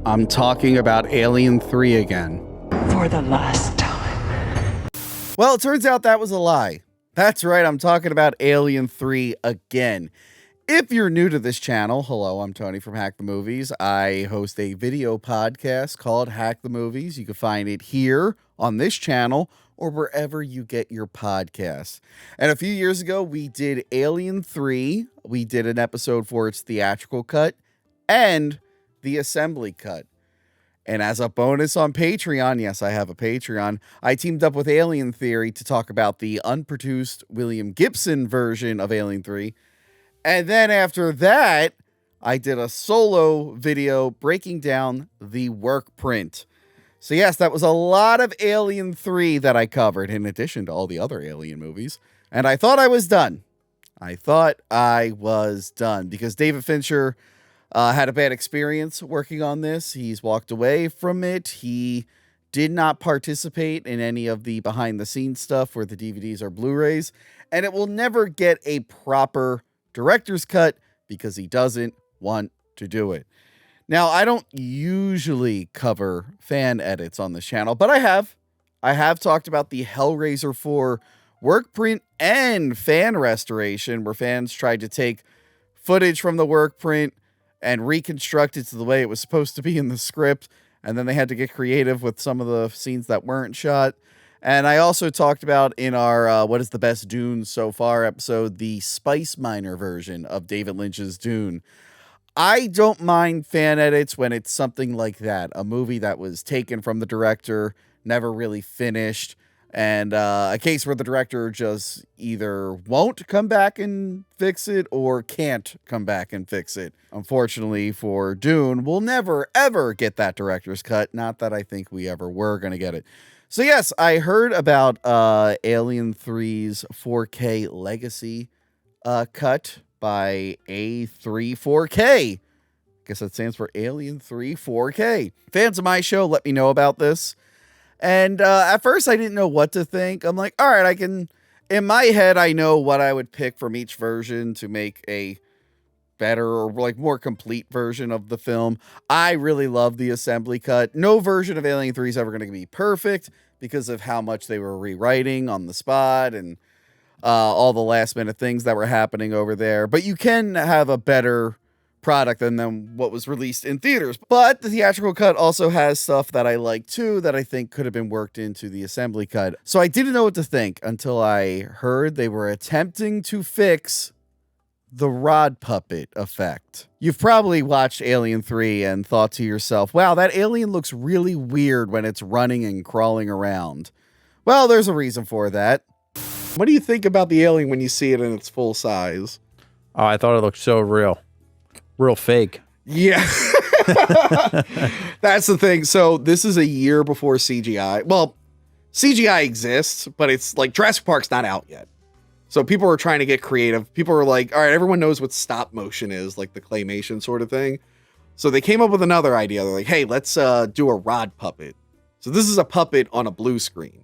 I'm talking about Alien 3 again. For the last time. Well, it turns out that was a lie. That's right, I'm talking about Alien 3 again. If you're new to this channel, hello, I'm Tony from Hack the Movies. I host a video podcast called Hack the Movies. You can find it here on this channel or wherever you get your podcasts. And a few years ago, we did Alien 3. We did an episode for its theatrical cut and the assembly cut. And as a bonus on Patreon, yes, I have a Patreon, I teamed up with Alien Theory to talk about the unproduced William Gibson version of Alien 3. And then after that, I did a solo video breaking down the work print. So yes, that was a lot of Alien 3 that I covered, in addition to all the other Alien movies. And I thought I was done. Because David Fincher had a bad experience working on this. He's walked away from it. He did not participate in any of the behind-the-scenes stuff where the DVDs or Blu-rays. And it will never get a proper director's cut because he doesn't want to do it. Now, I don't usually cover fan edits on this channel, but I have. I have talked about the Hellraiser 4 work print and fan restoration, where fans tried to take footage from the work print and reconstruct it to the way it was supposed to be in the script, and then they had to get creative with some of the scenes that weren't shot. And I also talked about in our What is the Best Dune So Far episode, the Spice Miner version of David Lynch's Dune. I don't mind fan edits when it's something like that, a movie that was taken from the director, never really finished, and a case where the director just either won't come back and fix it or can't come back and fix it. Unfortunately for Dune, we'll never, ever get that director's cut. Not that I think we ever were going to get it. So yes, I heard about Alien 3's 4K Legacy cut by A3 4K. Guess that stands for Alien 3 4K. Fans of my show let me know about this. And at first I didn't know what to think. I'm like, all right, in my head, I know what I would pick from each version to make a better or like more complete version of the film. I really love the assembly cut. No version of Alien 3 is ever going to be perfect because of how much they were rewriting on the spot and all the last minute things that were happening over there. But you can have a better product than what was released in theaters. But the theatrical cut also has stuff that I like too that I think could have been worked into the assembly cut. So I didn't know what to think until I heard they were attempting to fix the rod puppet effect. You've probably watched Alien 3 and thought to yourself, wow, that alien looks really weird when it's running and crawling around. Well, there's a reason for that. What do you think about the alien when you see it in its full size? Oh, I thought it looked so real. Real fake. Yeah. That's the thing. So this is a year before CGI. Well, CGI exists, but it's like Jurassic Park's not out yet. So people are trying to get creative. People are like, all right, everyone knows what stop motion is, like the claymation sort of thing. So they came up with another idea. They're like, hey, let's do a rod puppet. So this is a puppet on a blue screen.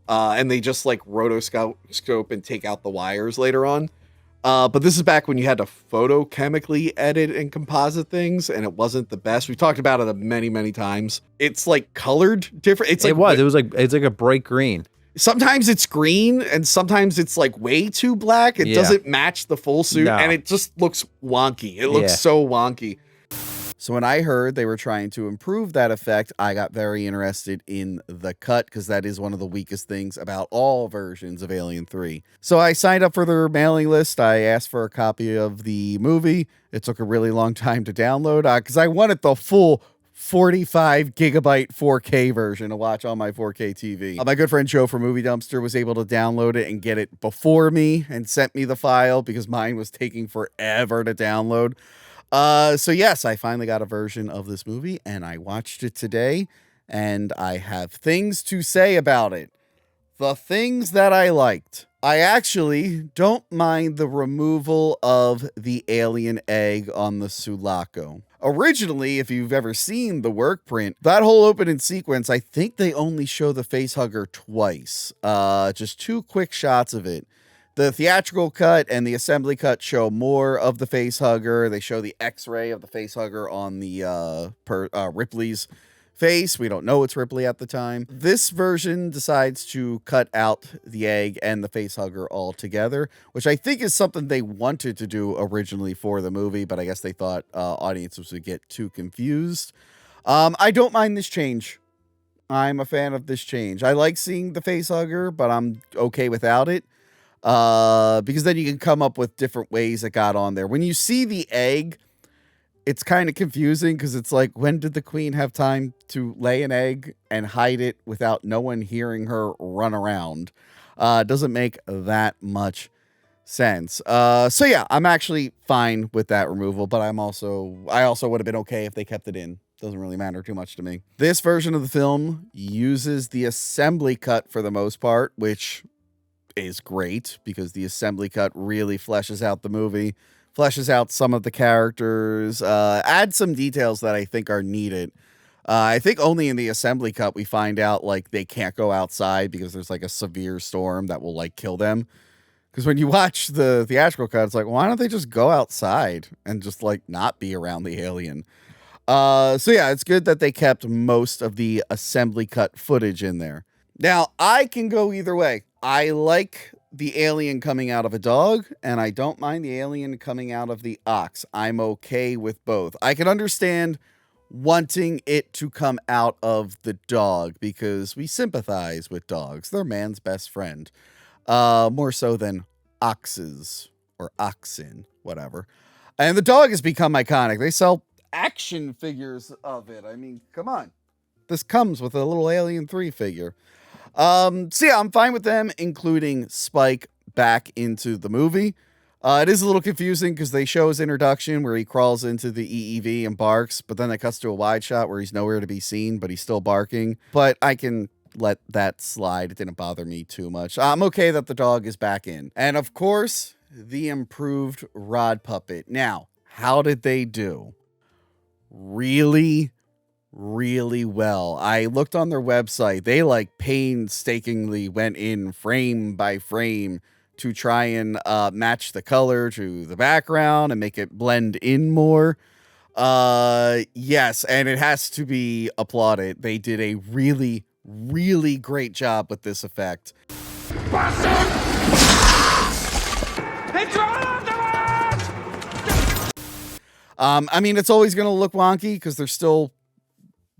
And they just like rotoscope and take out the wires later on. But this is back when you had to photochemically edit and composite things, and it wasn't the best. We've talked about it many, many times. It's like colored different. It's like a bright green. Sometimes it's green, and sometimes it's like way too black. It doesn't match the full suit, and it just looks wonky. It looks so wonky. So when I heard they were trying to improve that effect, I got very interested in the cut because that is one of the weakest things about all versions of Alien 3. So I signed up for their mailing list. I asked for a copy of the movie. It took a really long time to download because I wanted the full 45 gigabyte 4K version to watch on my 4K TV. My good friend Joe from Movie Dumpster was able to download it and get it before me and sent me the file because mine was taking forever to download. So yes, I finally got a version of this movie and I watched it today and I have things to say about it. The things that I liked. I actually don't mind the removal of the alien egg on the Sulaco. Originally, if you've ever seen the work print, that whole opening sequence, I think they only show the facehugger twice. Just two quick shots of it. The theatrical cut and the assembly cut show more of the face hugger. They show the X-ray of the face hugger on the Ripley's face. We don't know it's Ripley at the time. This version decides to cut out the egg and the face hugger all together, which I think is something they wanted to do originally for the movie, but I guess they thought audiences would get too confused. I don't mind this change. I'm a fan of this change. I like seeing the face hugger, but I'm okay without it. Because then you can come up with different ways it got on there. When you see the egg, it's kind of confusing because it's like, when did the queen have time to lay an egg and hide it without no one hearing her run around? Doesn't make that much sense. So yeah, I'm actually fine with that removal, but I also would have been okay if they kept it in. Doesn't really matter too much to me. This version of the film uses the assembly cut for the most part, which is great because the assembly cut really fleshes out the movie, fleshes out some of the characters, adds some details that I think are needed. I think only in the assembly cut we find out like they can't go outside because there's like a severe storm that will like kill them. Because when you watch the theatrical cut, it's like, why don't they just go outside and just like not be around the alien? So yeah, it's good that they kept most of the assembly cut footage in there. Now, I can go either way. I like the alien coming out of a dog, and I don't mind the alien coming out of the ox. I'm okay with both. I can understand wanting it to come out of the dog because we sympathize with dogs. They're man's best friend. More so than oxes or oxen, whatever. And the dog has become iconic. They sell action figures of it. I mean, come on. This comes with a little Alien 3 figure. So yeah, I'm fine with them including Spike back into the movie. It is a little confusing because they show his introduction where he crawls into the EEV and barks, but then it cuts to a wide shot where he's nowhere to be seen, but he's still barking. But I can let that slide. It didn't bother me too much. I'm okay that the dog is back in. And of course, the improved rod puppet. Now, how did they do? Really well. I looked on their website. They like painstakingly went in frame by frame to try and match the color to the background and make it blend in more. Yes, and it has to be applauded. They did a really great job with this effect. I mean, it's always going to look wonky because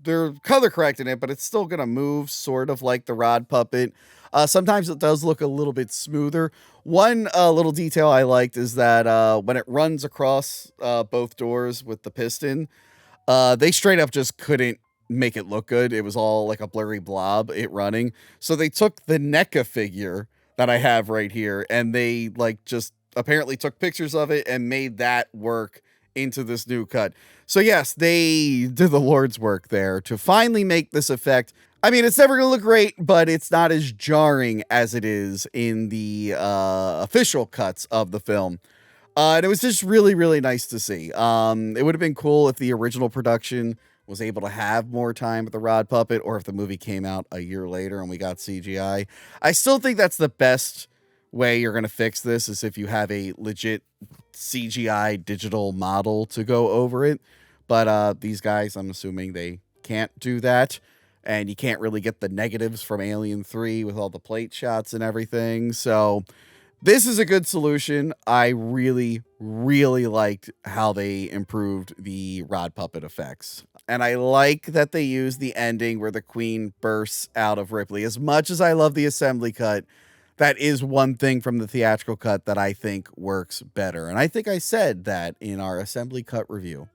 they're color correcting it, but it's still going to move sort of like the rod puppet. Sometimes it does look a little bit smoother. One little detail I liked is that when it runs across both doors with the piston, they straight up just couldn't make it look good. It was all like a blurry blob, it running. So they took the NECA figure that I have right here, and they like just apparently took pictures of it and made that work into this new cut. So yes, they did the Lord's work there to finally make this effect. I mean, it's never going to look great, but it's not as jarring as it is in the official cuts of the film. And it was just really nice to see. It would have been cool if the original production was able to have more time with the rod puppet, or if the movie came out a year later and we got CGI. I still think that's the best way you're going to fix this, is if you have a legit CGI digital model to go over it. But these guys, I'm assuming they can't do that. And you can't really get the negatives from Alien 3 with all the plate shots and everything. So this is a good solution. I really liked how they improved the rod puppet effects. And I like that they used the ending where the queen bursts out of Ripley. As much as I love the assembly cut, that is one thing from the theatrical cut that I think works better. And I think I said that in our assembly cut review.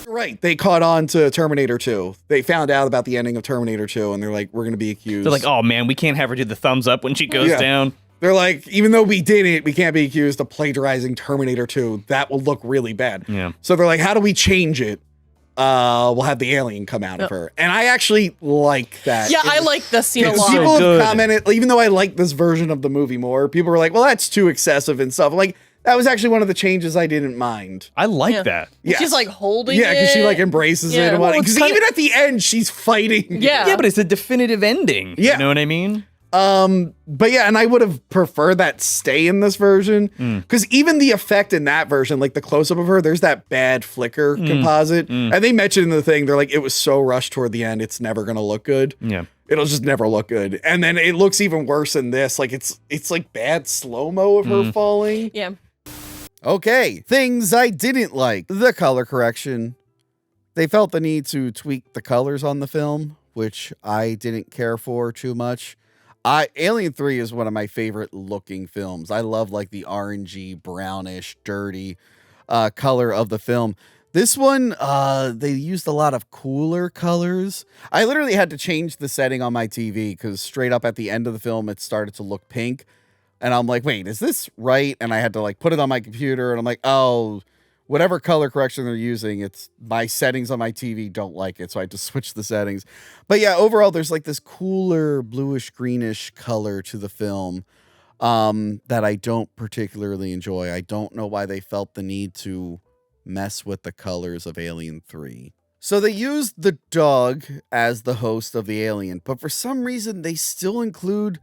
Right. They caught on to Terminator 2. They found out about the ending of Terminator 2, and they're like, we're going to be accused. They're like, oh man, we can't have her do the thumbs up when she goes down. They're like, even though we did it, we can't be accused of plagiarizing Terminator 2. That will look really bad. Yeah. So they're like, how do we change it? We'll have the alien come out of her. And I actually like that. Yeah, I like the scene a lot. People have commented, even though I like this version of the movie more, people were like, well, that's too excessive and stuff. I'm like, that was actually one of the changes I didn't mind. I like that. Yes. She's like holding it. Yeah, because she like embraces it and whatnot. Because even at the end, she's fighting. Yeah. Yeah, but it's a definitive ending. Yeah. You know what I mean? But yeah, and I would have preferred that stay in this version because even the effect in that version, like the close up of her, there's that bad flicker composite. And they mentioned in the thing, they're like, it was so rushed toward the end, it's never going to look good. Yeah. It'll just never look good. And then it looks even worse in this. Like it's like bad slow-mo of her falling. Yeah. Okay, things I didn't like. The color correction. They felt the need to tweak the colors on the film, which I didn't care for too much. Alien 3 is one of my favorite looking films. I love like the orangey, brownish, dirty color of the film. This one, they used a lot of cooler colors. I literally had to change the setting on my TV because straight up at the end of the film, it started to look pink. And I'm like, wait, is this right? And I had to like put it on my computer and I'm like, oh, whatever color correction they're using, it's my settings on my TV don't like it. So I had to switch the settings. But yeah, overall, there's like this cooler bluish greenish color to the film that I don't particularly enjoy. I don't know why they felt the need to mess with the colors of Alien 3. So they used the dog as the host of the alien, but for some reason they still include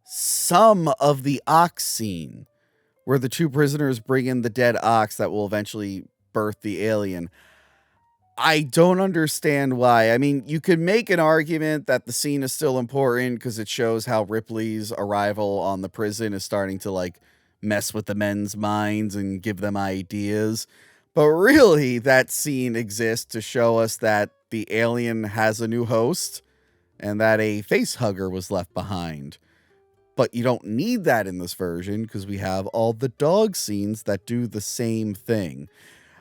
some of the ox scene where the two prisoners bring in the dead ox that will eventually birth the alien. I don't understand why. I mean, you could make an argument that the scene is still important because it shows how Ripley's arrival on the prison is starting to like mess with the men's minds and give them ideas. But really, that scene exists to show us that the alien has a new host and that a face hugger was left behind. But you don't need that in this version because we have all the dog scenes that do the same thing.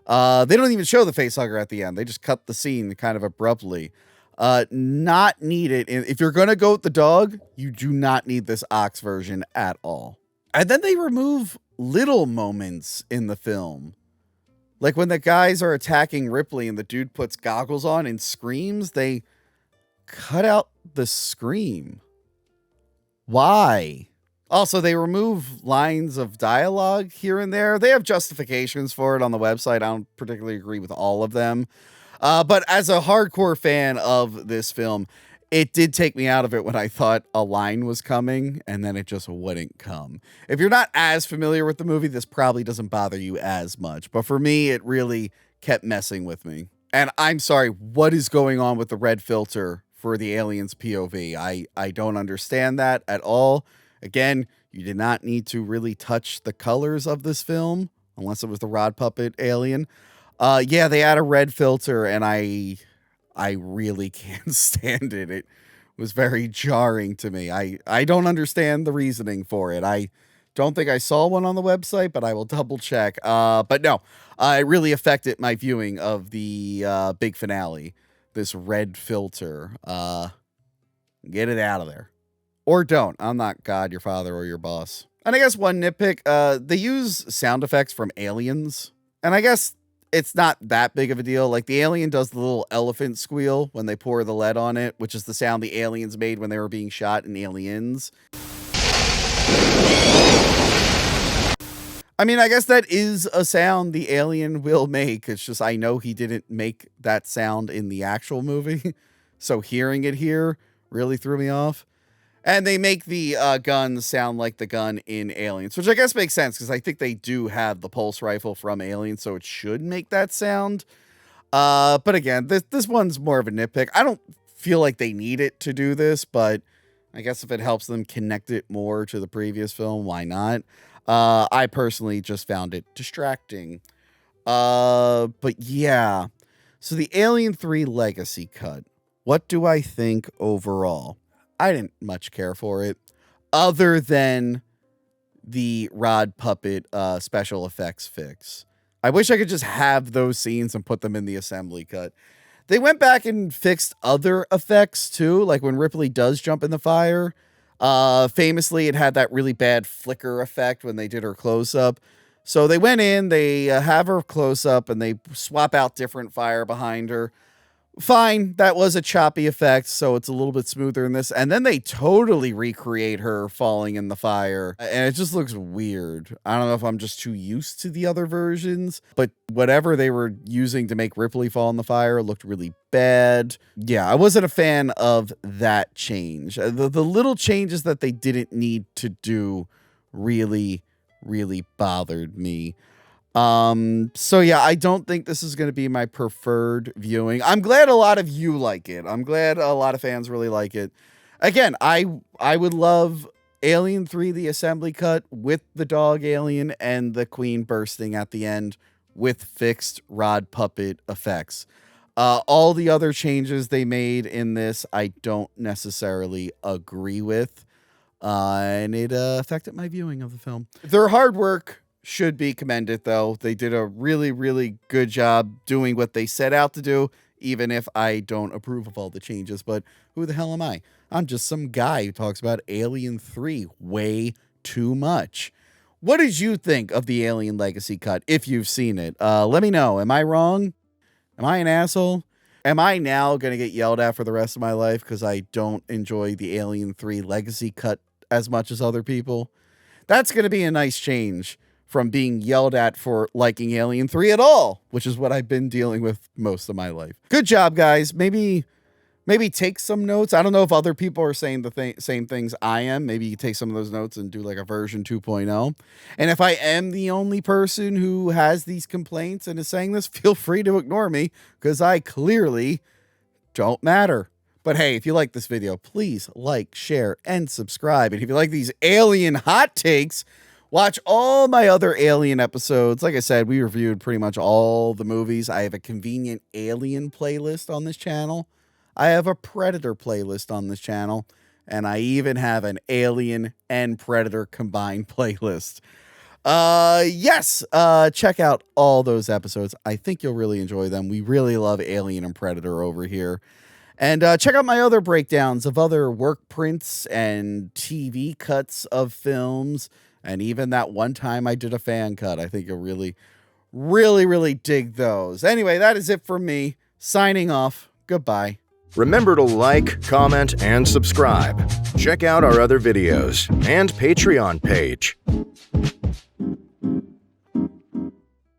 They don't even show the facehugger at the end. They just cut the scene kind of abruptly. Not needed. If you're going to go with the dog, you do not need this ox version at all. And then they remove little moments in the film. Like when the guys are attacking Ripley and the dude puts goggles on and screams, they cut out the scream. Why? Also, they remove lines of dialogue here and there. They have justifications for it on the website. I don't particularly agree with all of them. But as a hardcore fan of this film, it did take me out of it when I thought a line was coming and then it just wouldn't come. If you're not as familiar with the movie, this probably doesn't bother you as much. But for me, it really kept messing with me. And I'm sorry, what is going on with the red filter for the alien's POV? I don't understand that at all. Again, you did not need to really touch the colors of this film unless it was the rod puppet alien. Yeah, they add a red filter and I really can't stand it. It was very jarring to me. I don't understand the reasoning for it. I don't think I saw one on the website, but I will double check. But no, it really affected my viewing of the big finale. This red filter. Get it out of there. Or don't. I'm not God, your father, or your boss. And I guess one nitpick, they use sound effects from Aliens. And I guess it's not that big of a deal. Like the alien does the little elephant squeal when they pour the lead on it, which is the sound the aliens made when they were being shot in Aliens. I mean, I guess that is a sound the alien will make. It's just I know he didn't make that sound in the actual movie. So hearing it here really threw me off. And they make the gun sound like the gun in Aliens, which I guess makes sense because I think they do have the pulse rifle from Aliens, so it should make that sound. But again, this one's more of a nitpick. I don't feel like they need it to do this, but I guess if it helps them connect it more to the previous film, why not? I personally just found it distracting. But yeah, so the Alien 3 Legacy cut. What do I think overall? I didn't much care for it, other than the rod puppet special effects fix. I wish I could just have those scenes and put them in the assembly cut. They went back and fixed other effects too, like when Ripley does jump in the fire. Famously, it had that really bad flicker effect when they did her close-up. So they went in, they have her close-up, and they swap out different fire behind her. Fine, that was a choppy effect, so it's a little bit smoother in this. And then they totally recreate her falling in the fire, and it just looks weird. I don't know if I'm just too used to the other versions, but whatever they were using to make Ripley fall in the fire looked really bad. Yeah, I wasn't a fan of that change. The little changes that they didn't need to do really bothered me. So yeah, I don't think this is going to be my preferred viewing. I'm glad a lot of you like it. I'm glad a lot of fans really like it. Again, I would love Alien 3, the assembly cut with the dog alien and the queen bursting at the end with fixed rod puppet effects. All the other changes they made in this, I don't necessarily agree with. And it affected my viewing of the film. Their hard work should be commended, though. They did a really good job doing what they set out to do, even if I don't approve of all the changes. But who the hell am I? I'm just some guy who talks about Alien 3 way too much. What did you think of the Alien Legacy cut, if you've seen it? Let me know. Am I wrong? Am I an asshole? Am I now going to get yelled at for the rest of my life because I don't enjoy the Alien 3 Legacy cut as much as other people? That's going to be a nice change from being yelled at for liking Alien 3 at all, which is what I've been dealing with most of my life. Good job, guys. Maybe take some notes. I don't know if other people are saying the same things I am. Maybe you take some of those notes and do like a version 2.0. And if I am the only person who has these complaints and is saying this, feel free to ignore me because I clearly don't matter. But hey, if you like this video, please like, share, and subscribe. And if you like these Alien hot takes, watch all my other Alien episodes. Like I said, we reviewed pretty much all the movies. I have a convenient Alien playlist on this channel. I have a Predator playlist on this channel. And I even have an Alien and Predator combined playlist. Yes, check out all those episodes. I think you'll really enjoy them. We really love Alien and Predator over here. And check out my other breakdowns of other work prints and TV cuts of films. And even that one time I did a fan cut. I think you'll really dig those. Anyway, that is it for me. Signing off. Goodbye. Remember to like, comment, and subscribe. Check out our other videos and Patreon page.